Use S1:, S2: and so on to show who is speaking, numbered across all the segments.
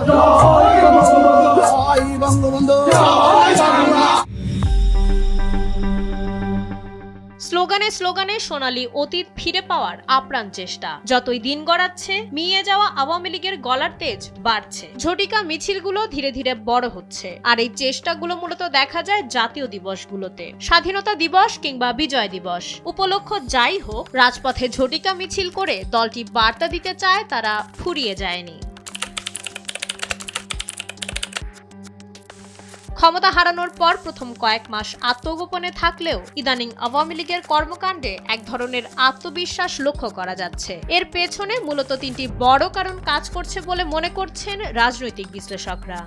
S1: জয় বঙ্গবন্ধু।
S2: স্লোগানে স্লোগানে সোনালী অতীত ফিরে পাওয়ার আপ্রাণ চেষ্টা। যতই দিন গড়াচ্ছে মিয়ে যাওয়া আওয়ামী লীগের গলার তেজ বাড়ছে। ঝটিকা মিছিলগুলো ধীরে ধীরে বড় হচ্ছে। আর এই চেষ্টাগুলো মূলত দেখা যায় জাতীয় দিবসগুলোতে। স্বাধীনতা দিবস কিংবা বিজয় দিবস উপলক্ষ যাই হোক, রাজপথে ঝটিকা মিছিল করে দলটি বার্তা দিতে চায় তারা ফুরিয়ে যায়নি। ক্ষমতা হারানোর পর প্রথম কয়েক মাস আত্মগোপনে থাকলেও ইদানিং আওয়ামী লীগের কর্মকাণ্ডে এক ধরনের আত্মবিশ্বাস লক্ষ্য করা যাচ্ছে। এর পেছনে মূলত তিনটি বড় কারণ কাজ করছে বলে মনে করছেন রাজনৈতিক বিশ্লেষকরা।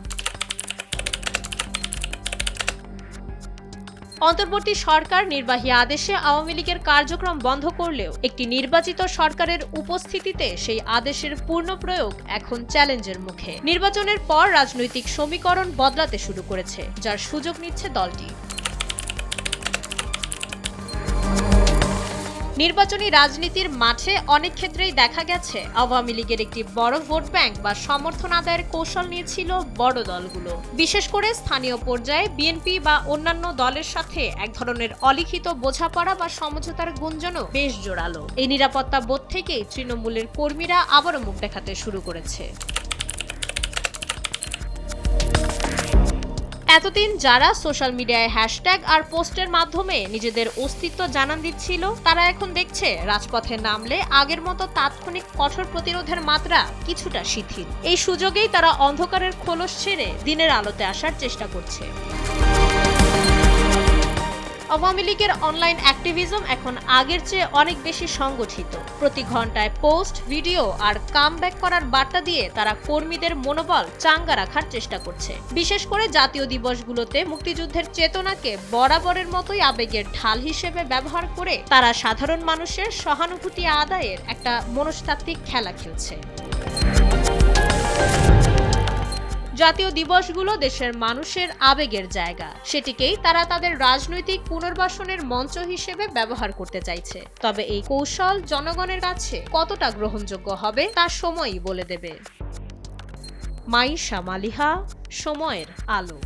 S2: অন্তর্বর্তী সরকার নির্বাহী আদেশে আওয়ামী লীগের কার্যক্রম বন্ধ করলেও একটি নির্বাচিত সরকারের উপস্থিতিতে সেই আদেশের পূর্ণ প্রয়োগ এখন চ্যালেঞ্জের মুখে। নির্বাচনের পর রাজনৈতিক সমীকরণ বদলাতে শুরু করেছে, যার সুযোগ নিচ্ছে দলটি। নির্বাচনী রাজনীতির মাঠে অনেক ক্ষেত্রেই দেখা গেছে আওয়ামী লীগের একটি বড় ভোট ব্যাংক বা সমর্থন আদায়ের কৌশল নিয়েছিল বড় দলগুলো। বিশেষ করে স্থানীয় পর্যায়ে বিএনপি বা অন্যান্য দলের সাথে এক ধরনের অলিখিত বোঝাপড়া বা সমঝোতার গুঞ্জনও বেশ জোরালো। এই নিরাপত্তা বোধ থেকেই তৃণমূলের কর্মীরা আবারও মুখ দেখাতে শুরু করেছে। এতদিন যারা সোশ্যাল মিডিয়ায় হ্যাশট্যাগ আর পোস্টের মাধ্যমে নিজেদের অস্তিত্ব জানান দিচ্ছিল, তারা এখন দেখছে রাজপথে নামলে আগের মতো তাৎক্ষণিক কঠোর প্রতিরোধের মাত্রা কিছুটা শিথিল। এই সুযোগেই তারা অন্ধকারের খোলস ছেড়ে দিনের আলোতে আসার চেষ্টা করছে। আওয়ামী লীগের অনলাইন অ্যাক্টিভিজম এখন আগের চেয়ে অনেক বেশি সংগঠিত। প্রতি ঘন্টায় পোস্ট, ভিডিও আর কামব্যাক করার বার্তা দিয়ে তারা কর্মীদের মনোবল চাঙ্গা রাখার চেষ্টা করছে। বিশেষ করে জাতীয় দিবসগুলোতে মুক্তিযুদ্ধের চেতনাকে বরাবরের মতোই আবেগের ঢাল হিসেবে ব্যবহার করে তারা সাধারণ মানুষের সহানুভূতি আদায়ের একটা মনস্তাত্ত্বিক খেলা খেলছে। জাতীয় দিবসগুলো দেশের মানুষের আবেগের জায়গা, সেটিকেই তারা তাদের রাজনৈতিক পুনর্বাসনের মঞ্চ হিসেবে ব্যবহার করতে চাইছে। তবে এই কৌশল জনগণের কাছে কতটা গ্রহণযোগ্য হবে তা সময়ই বলে দেবে। মাইশা মালিহা, সময়ের আলো।